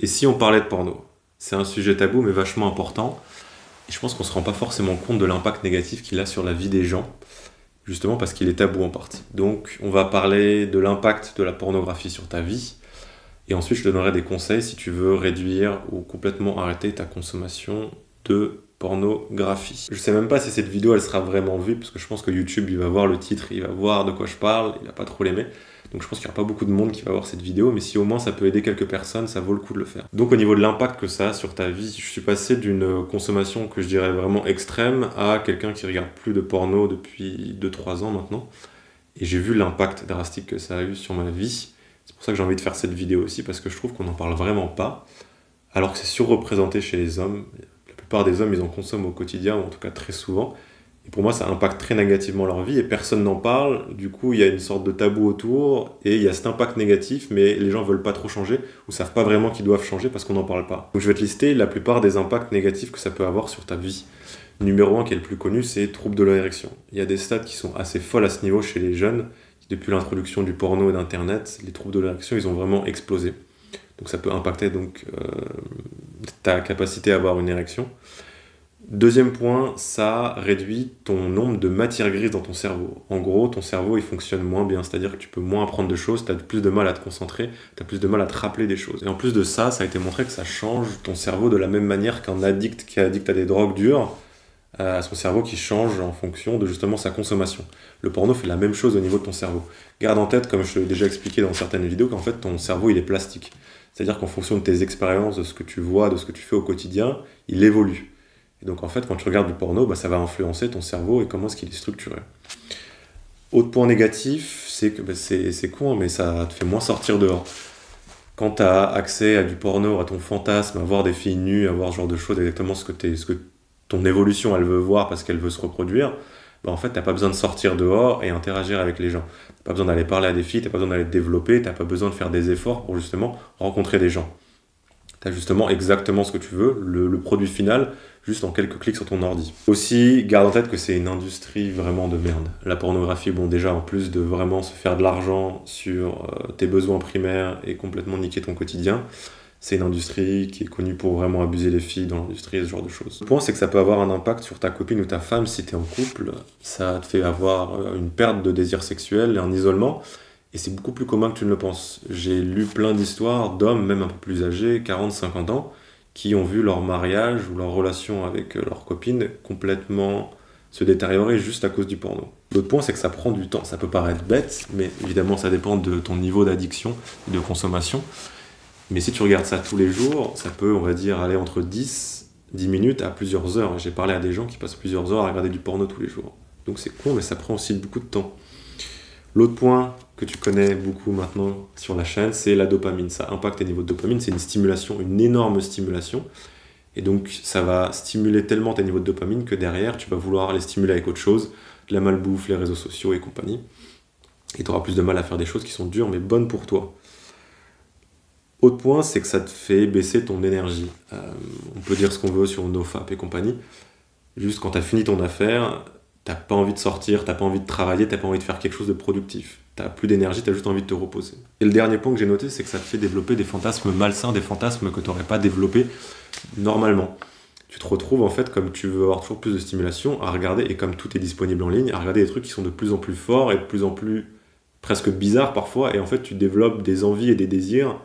Et si on parlait de porno? C'est un sujet tabou mais vachement important. Et je pense qu'on se rend pas forcément compte de l'impact négatif qu'il a sur la vie des gens, justement parce qu'il est tabou en partie. Donc on va parler de l'impact de la pornographie sur ta vie. Et ensuite je te donnerai des conseils si tu veux réduire ou complètement arrêter ta consommation de pornographie. Je sais même pas si cette vidéo elle sera vraiment vue, parce que je pense que YouTube il va voir le titre, il va voir de quoi je parle, il va pas trop l'aimer. Donc je pense qu'il n'y aura pas beaucoup de monde qui va voir cette vidéo, mais si au moins ça peut aider quelques personnes, ça vaut le coup de le faire. Donc au niveau de l'impact que ça a sur ta vie, je suis passé d'une consommation que je dirais vraiment extrême à quelqu'un qui regarde plus de porno depuis 2-3 ans maintenant. Et j'ai vu l'impact drastique que ça a eu sur ma vie. C'est pour ça que j'ai envie de faire cette vidéo aussi, parce que je trouve qu'on n'en parle vraiment pas, alors que c'est surreprésenté chez les hommes. La plupart des hommes, ils en consomment au quotidien, ou en tout cas très souvent. Et pour moi, ça impacte très négativement leur vie et personne n'en parle. Du coup, il y a une sorte de tabou autour et il y a cet impact négatif, mais les gens veulent pas trop changer ou savent pas vraiment qu'ils doivent changer parce qu'on n'en parle pas. Donc je vais te lister la plupart des impacts négatifs que ça peut avoir sur ta vie. Numéro 1 qui est le plus connu, c'est troubles de l'érection. Il y a des stats qui sont assez folles à ce niveau chez les jeunes. Depuis l'introduction du porno et d'internet, les troubles de l'érection, ils ont vraiment explosé. Donc ça peut impacter ta capacité à avoir une érection. Deuxième point, ça réduit ton nombre de matières grises dans ton cerveau. En gros, ton cerveau, il fonctionne moins bien, c'est-à-dire que tu peux moins apprendre de choses, tu as plus de mal à te concentrer, tu as plus de mal à te rappeler des choses. Et en plus de ça, ça a été montré que ça change ton cerveau de la même manière qu'un addict qui est addict à des drogues dures, à son cerveau qui change en fonction de justement sa consommation. Le porno fait la même chose au niveau de ton cerveau. Garde en tête, comme je l'ai déjà expliqué dans certaines vidéos, qu'en fait ton cerveau il est plastique. C'est-à-dire qu'en fonction de tes expériences, de ce que tu vois, de ce que tu fais au quotidien, il évolue. Et donc en fait, quand tu regardes du porno, ça va influencer ton cerveau et comment est-ce qu'il est structuré. Autre point négatif, c'est que c'est con, mais ça te fait moins sortir dehors. Quand tu as accès à du porno, à ton fantasme, à voir des filles nues, à voir ce genre de choses, exactement ce que ton évolution elle veut voir parce qu'elle veut se reproduire, en fait, tu n'as pas besoin de sortir dehors et interagir avec les gens. Tu n'as pas besoin d'aller parler à des filles, tu n'as pas besoin d'aller te développer, tu n'as pas besoin de faire des efforts pour justement rencontrer des gens. Tu as justement exactement ce que tu veux, le produit final, juste en quelques clics sur ton ordi. Aussi, garde en tête que c'est une industrie vraiment de merde. La pornographie, déjà, en plus de vraiment se faire de l'argent sur tes besoins primaires et complètement niquer ton quotidien, c'est une industrie qui est connue pour vraiment abuser les filles dans l'industrie et ce genre de choses. Le point, c'est que ça peut avoir un impact sur ta copine ou ta femme si tu es en couple. Ça te fait avoir une perte de désir sexuel et un isolement. Et c'est beaucoup plus commun que tu ne le penses. J'ai lu plein d'histoires d'hommes, même un peu plus âgés, 40-50 ans, qui ont vu leur mariage ou leur relation avec leur copine complètement se détériorer juste à cause du porno. L'autre point, c'est que ça prend du temps. Ça peut paraître bête, mais évidemment, ça dépend de ton niveau d'addiction et de consommation. Mais si tu regardes ça tous les jours, ça peut, on va dire, aller entre 10 minutes à plusieurs heures. J'ai parlé à des gens qui passent plusieurs heures à regarder du porno tous les jours. Donc c'est con, mais ça prend aussi beaucoup de temps. L'autre point que tu connais beaucoup maintenant sur la chaîne, c'est la dopamine. Ça impacte tes niveaux de dopamine, c'est une stimulation, une énorme stimulation. Et donc ça va stimuler tellement tes niveaux de dopamine que derrière, tu vas vouloir les stimuler avec autre chose, de la malbouffe, les réseaux sociaux et compagnie. Et tu auras plus de mal à faire des choses qui sont dures mais bonnes pour toi. Autre point, c'est que ça te fait baisser ton énergie. On peut dire ce qu'on veut sur NoFap et compagnie. Juste quand tu as fini ton affaire, t'as pas envie de sortir, t'as pas envie de travailler, t'as pas envie de faire quelque chose de productif. T'as plus d'énergie, t'as juste envie de te reposer. Et le dernier point que j'ai noté, c'est que ça te fait développer des fantasmes malsains, des fantasmes que t'aurais pas développés normalement. Tu te retrouves en fait, comme tu veux avoir toujours plus de stimulation, à regarder, et comme tout est disponible en ligne, à regarder des trucs qui sont de plus en plus forts et de plus en plus presque bizarres parfois, et en fait tu développes des envies et des désirs,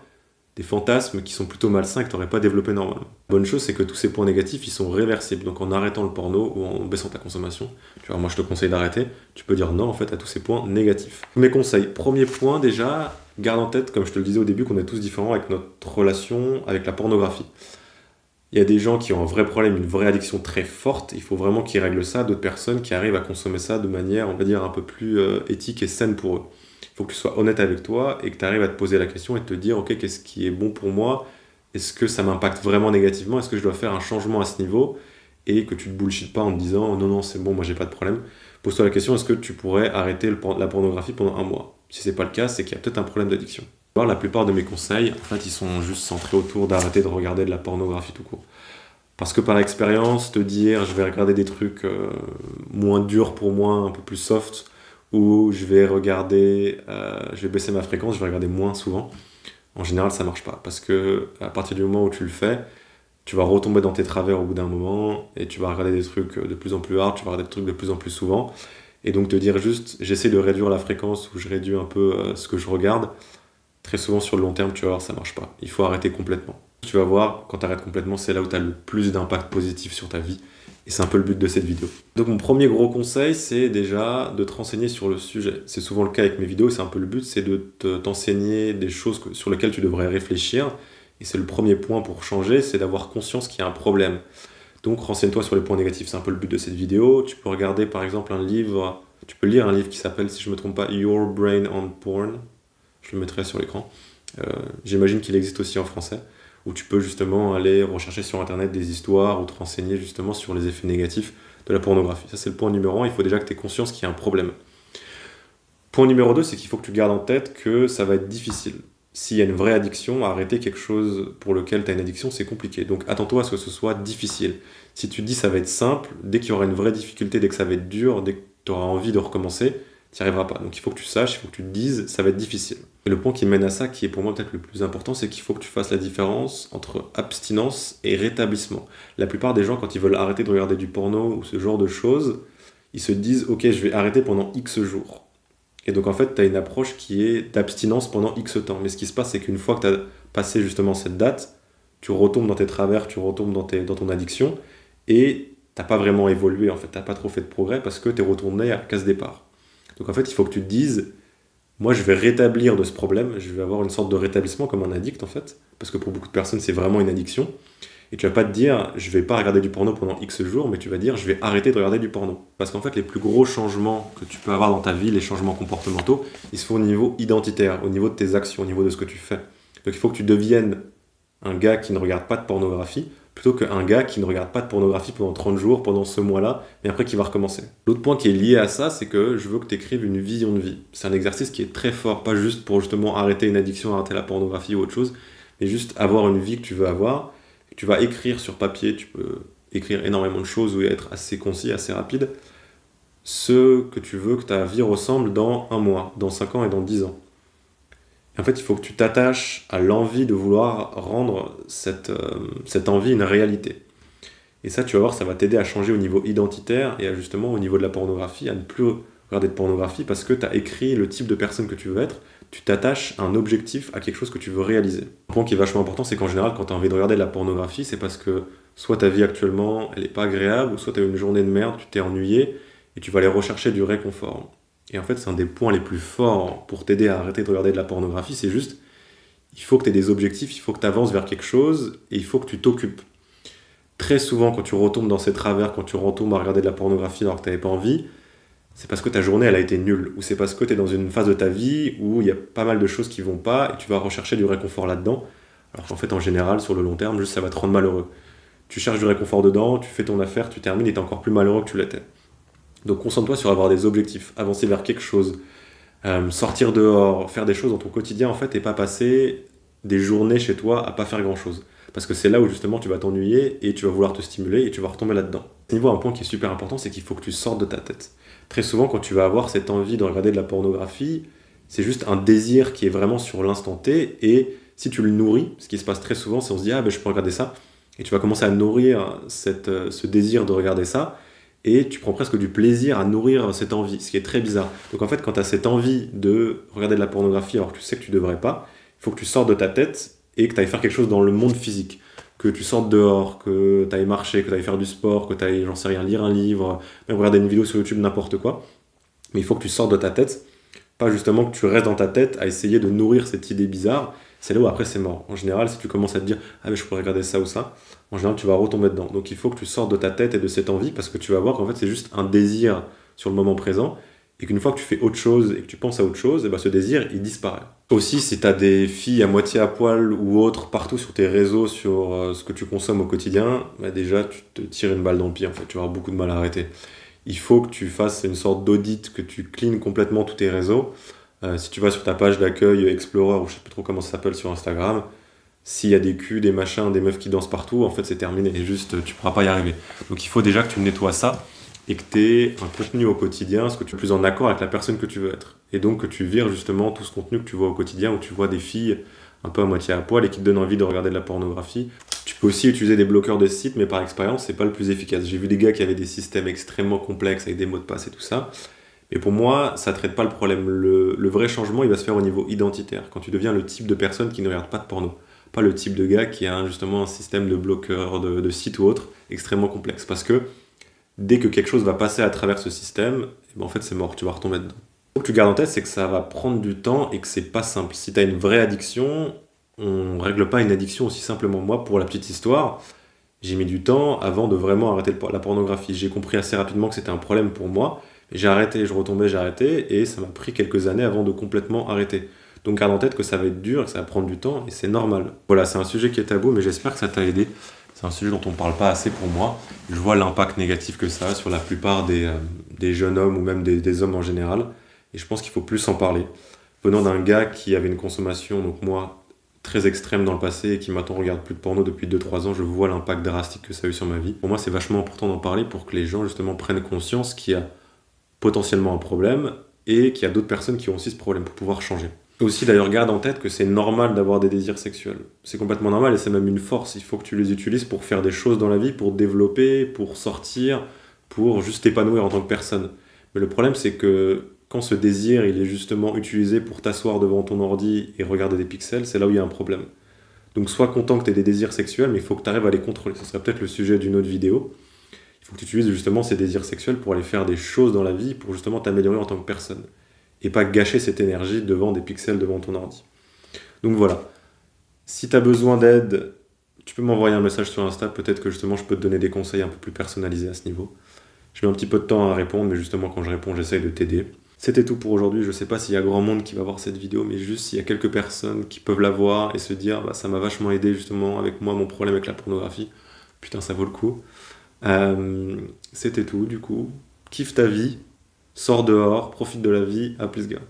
des fantasmes qui sont plutôt malsains et que tu n'aurais pas développé normalement. La bonne chose, c'est que tous ces points négatifs, ils sont réversibles. Donc en arrêtant le porno ou en baissant ta consommation, tu vois, moi je te conseille d'arrêter, tu peux dire non en fait à tous ces points négatifs. Mes conseils, premier point déjà, garde en tête, comme je te le disais au début, qu'on est tous différents avec notre relation avec la pornographie. Il y a des gens qui ont un vrai problème, une vraie addiction très forte, il faut vraiment qu'ils règlent ça, d'autres personnes qui arrivent à consommer ça de manière, on va dire, un peu plus éthique et saine pour eux. Il faut que tu sois honnête avec toi et que tu arrives à te poser la question et te dire ok, qu'est-ce qui est bon pour moi, est-ce que ça m'impacte vraiment négativement, est-ce que je dois faire un changement à ce niveau, et que tu te bullshit pas en te disant non c'est bon, moi j'ai pas de problème. Pose-toi la question, est-ce que tu pourrais arrêter la pornographie pendant un mois? Si c'est pas le cas, c'est qu'il y a peut-être un problème d'addiction. La plupart de mes conseils, en fait, ils sont juste centrés autour d'arrêter de regarder de la pornographie tout court. Parce que par expérience, te dire je vais regarder des trucs moins durs pour moi, un peu plus soft, ou je vais regarder, je vais baisser ma fréquence, je vais regarder moins souvent. en général ça marche pas. Parce que à partir du moment où tu le fais, tu vas retomber dans tes travers au bout d'un moment et tu vas regarder des trucs de plus en plus hard, tu vas regarder des trucs de plus en plus souvent. Et donc te dire juste, j'essaie de réduire la fréquence ou je réduis un peu ce que je regarde, très souvent sur le long terme, tu vas voir, ça marche pas. Il faut arrêter complètement. Tu vas voir, quand tu arrêtes complètement, c'est là où tu as le plus d'impact positif sur ta vie. Et c'est un peu le but de cette vidéo. Donc mon premier gros conseil, c'est déjà de te renseigner sur le sujet. C'est souvent le cas avec mes vidéos, c'est un peu le but, c'est de t'enseigner des choses sur lesquelles tu devrais réfléchir. Et c'est le premier point pour changer, c'est d'avoir conscience qu'il y a un problème. Donc renseigne-toi sur les points négatifs, c'est un peu le but de cette vidéo. Tu peux regarder par exemple un livre, tu peux lire un livre qui s'appelle, si je ne me trompe pas, Your Brain on Porn. Je le mettrai sur l'écran. J'imagine qu'il existe aussi en français, où tu peux justement aller rechercher sur internet des histoires ou te renseigner justement sur les effets négatifs de la pornographie. Ça c'est le point numéro 1, il faut déjà que tu aies conscience qu'il y a un problème. Point numéro 2, c'est qu'il faut que tu gardes en tête que ça va être difficile. S'il y a une vraie addiction, arrêter quelque chose pour lequel tu as une addiction, c'est compliqué. Donc attends-toi à ce que ce soit difficile. Si tu te dis ça va être simple, dès qu'il y aura une vraie difficulté, dès que ça va être dur, dès que tu auras envie de recommencer, tu n'y arriveras pas. Donc il faut que tu saches, il faut que tu te dises, ça va être difficile. Et le point qui mène à ça, qui est pour moi peut-être le plus important, c'est qu'il faut que tu fasses la différence entre abstinence et rétablissement. La plupart des gens, quand ils veulent arrêter de regarder du porno ou ce genre de choses, ils se disent, ok, je vais arrêter pendant X jours. Et donc en fait, tu as une approche qui est d'abstinence pendant X temps. Mais ce qui se passe, c'est qu'une fois que tu as passé justement cette date, tu retombes dans tes travers, tu retombes dans ton addiction, et tu n'as pas vraiment évolué, en fait, tu n'as pas trop fait de progrès parce que tu es retourné à case départ. Donc en fait, il faut que tu te dises, moi je vais rétablir de ce problème, je vais avoir une sorte de rétablissement comme un addict en fait, parce que pour beaucoup de personnes c'est vraiment une addiction, et tu vas pas te dire, je vais pas regarder du porno pendant X jours, mais tu vas dire, je vais arrêter de regarder du porno. Parce qu'en fait, les plus gros changements que tu peux avoir dans ta vie, les changements comportementaux, ils se font au niveau identitaire, au niveau de tes actions, au niveau de ce que tu fais. Donc il faut que tu deviennes un gars qui ne regarde pas de pornographie, plutôt qu'un gars qui ne regarde pas de pornographie pendant 30 jours, pendant ce mois-là, mais après qui va recommencer. L'autre point qui est lié à ça, c'est que je veux que tu écrives une vision de vie. C'est un exercice qui est très fort, pas juste pour justement arrêter une addiction, arrêter la pornographie ou autre chose, mais juste avoir une vie que tu veux avoir. Tu vas écrire sur papier, tu peux écrire énormément de choses ou être assez concis, assez rapide, ce que tu veux que ta vie ressemble dans 1 mois, dans 5 ans et dans 10 ans. Et en fait, il faut que tu t'attaches à l'envie de vouloir rendre cette envie une réalité. Et ça, tu vas voir, ça va t'aider à changer au niveau identitaire et à justement au niveau de la pornographie, à ne plus regarder de pornographie parce que tu as écrit le type de personne que tu veux être, tu t'attaches à un objectif, à quelque chose que tu veux réaliser. Un point qui est vachement important, c'est qu'en général, quand tu as envie de regarder de la pornographie, c'est parce que soit ta vie actuellement, elle n'est pas agréable, ou soit tu as eu une journée de merde, tu t'es ennuyé, et tu vas aller rechercher du réconfort. Et en fait, c'est un des points les plus forts pour t'aider à arrêter de regarder de la pornographie, c'est juste, il faut que tu aies des objectifs, il faut que tu avances vers quelque chose, et il faut que tu t'occupes. Très souvent, quand tu retombes dans ces travers, quand tu retombes à regarder de la pornographie alors que tu n'avais pas envie, c'est parce que ta journée elle a été nulle, ou c'est parce que tu es dans une phase de ta vie où il y a pas mal de choses qui vont pas, et tu vas rechercher du réconfort là-dedans, alors qu'en fait en général, sur le long terme, juste ça va te rendre malheureux. Tu cherches du réconfort dedans, tu fais ton affaire, tu termines et tu es encore plus malheureux que tu l'étais. Donc concentre-toi sur avoir des objectifs, avancer vers quelque chose, sortir dehors, faire des choses dans ton quotidien en fait, et pas passer des journées chez toi à pas faire grand-chose. Parce que c'est là où justement tu vas t'ennuyer et tu vas vouloir te stimuler et tu vas retomber là-dedans. À ce niveau, un point qui est super important, c'est qu'il faut que tu sortes de ta tête. Très souvent, quand tu vas avoir cette envie de regarder de la pornographie, c'est juste un désir qui est vraiment sur l'instant T, et si tu le nourris, ce qui se passe très souvent, c'est on se dit « Ah ben je peux regarder ça », et tu vas commencer à nourrir ce désir de regarder ça, et tu prends presque du plaisir à nourrir cette envie, ce qui est très bizarre. Donc en fait, quand tu as cette envie de regarder de la pornographie alors que tu sais que tu devrais pas, il faut que tu sortes de ta tête et que tu ailles faire quelque chose dans le monde physique. Que tu sortes dehors, que tu ailles marcher, que tu ailles faire du sport, que tu ailles, j'en sais rien, lire un livre, même regarder une vidéo sur YouTube, n'importe quoi. Mais il faut que tu sortes de ta tête, pas justement que tu restes dans ta tête à essayer de nourrir cette idée bizarre. C'est là où après c'est mort. En général, si tu commences à te dire « Ah mais je pourrais regarder ça ou ça », en général tu vas retomber dedans. Donc il faut que tu sortes de ta tête et de cette envie parce que tu vas voir qu'en fait c'est juste un désir sur le moment présent et qu'une fois que tu fais autre chose et que tu penses à autre chose, et ben ce désir il disparaît. Aussi, si tu as des filles à moitié à poil ou autres partout sur tes réseaux, sur ce que tu consommes au quotidien, bah déjà tu te tires une balle dans le pied en fait, tu vas avoir beaucoup de mal à arrêter. Il faut que tu fasses une sorte d'audit, que tu cleans complètement tous tes réseaux. Si tu vas sur ta page d'accueil Explorer, ou je sais plus trop comment ça s'appelle sur Instagram, s'il y a des culs, des machins, des meufs qui dansent partout, en fait c'est terminé, et juste tu pourras pas y arriver. Donc il faut déjà que tu nettoies ça, et que tu aies un contenu au quotidien, ce que tu es plus en accord avec la personne que tu veux être. Et donc que tu vires justement tout ce contenu que tu vois au quotidien, où tu vois des filles un peu à moitié à poil et qui te donne envie de regarder de la pornographie. Tu peux aussi utiliser des bloqueurs de sites, mais par expérience, c'est pas le plus efficace. J'ai vu des gars qui avaient des systèmes extrêmement complexes avec des mots de passe et tout ça. Et pour moi, ça traite pas le problème. Le vrai changement, il va se faire au niveau identitaire. Quand tu deviens le type de personne qui ne regarde pas de porno. Pas le type de gars qui a justement un système de bloqueur de sites ou autre extrêmement complexe. Parce que dès que quelque chose va passer à travers ce système, eh ben en fait c'est mort, tu vas retomber dedans. Ce que tu gardes en tête, c'est que ça va prendre du temps et que c'est pas simple. Si tu as une vraie addiction, on règle pas une addiction aussi simplement. Moi, pour la petite histoire, j'ai mis du temps avant de vraiment arrêter la pornographie. J'ai compris assez rapidement que c'était un problème pour moi. J'ai arrêté, je retombais, j'ai arrêté, et ça m'a pris quelques années avant de complètement arrêter. Donc garde en tête que ça va être dur, que ça va prendre du temps, et c'est normal. Voilà, c'est un sujet qui est tabou, mais j'espère que ça t'a aidé. C'est un sujet dont on ne parle pas assez pour moi. Je vois l'impact négatif que ça a sur la plupart des jeunes hommes, ou même des hommes en général, et je pense qu'il faut plus en parler. Venant d'un gars qui avait une consommation, donc moi, très extrême dans le passé, et qui maintenant regarde plus de porno depuis 2-3 ans, je vois l'impact drastique que ça a eu sur ma vie. Pour moi, c'est vachement important d'en parler pour que les gens, justement, prennent conscience qu'il y a potentiellement un problème et qu'il y a d'autres personnes qui ont aussi ce problème pour pouvoir changer. Aussi d'ailleurs garde en tête que c'est normal d'avoir des désirs sexuels. C'est complètement normal et c'est même une force. Il faut que tu les utilises pour faire des choses dans la vie, pour développer, pour sortir, pour juste t'épanouir en tant que personne. Mais le problème c'est que quand ce désir il est justement utilisé pour t'asseoir devant ton ordi et regarder des pixels, c'est là où il y a un problème. Donc sois content que tu aies des désirs sexuels, mais il faut que tu arrives à les contrôler. Ce serait peut-être le sujet d'une autre vidéo. Il faut que tu utilises justement ces désirs sexuels pour aller faire des choses dans la vie, pour justement t'améliorer en tant que personne. Et pas gâcher cette énergie devant des pixels devant ton ordi. Donc voilà. Si tu as besoin d'aide, tu peux m'envoyer un message sur Insta, peut-être que justement je peux te donner des conseils un peu plus personnalisés à ce niveau. Je mets un petit peu de temps à répondre, mais justement quand je réponds, j'essaye de t'aider. C'était tout pour aujourd'hui, je sais pas s'il y a grand monde qui va voir cette vidéo, mais juste s'il y a quelques personnes qui peuvent la voir et se dire bah, ça m'a vachement aidé justement avec moi, mon problème avec la pornographie, putain ça vaut le coup. C'était tout du coup. Kiffe ta vie, sors dehors, profite de la vie, à plus gars.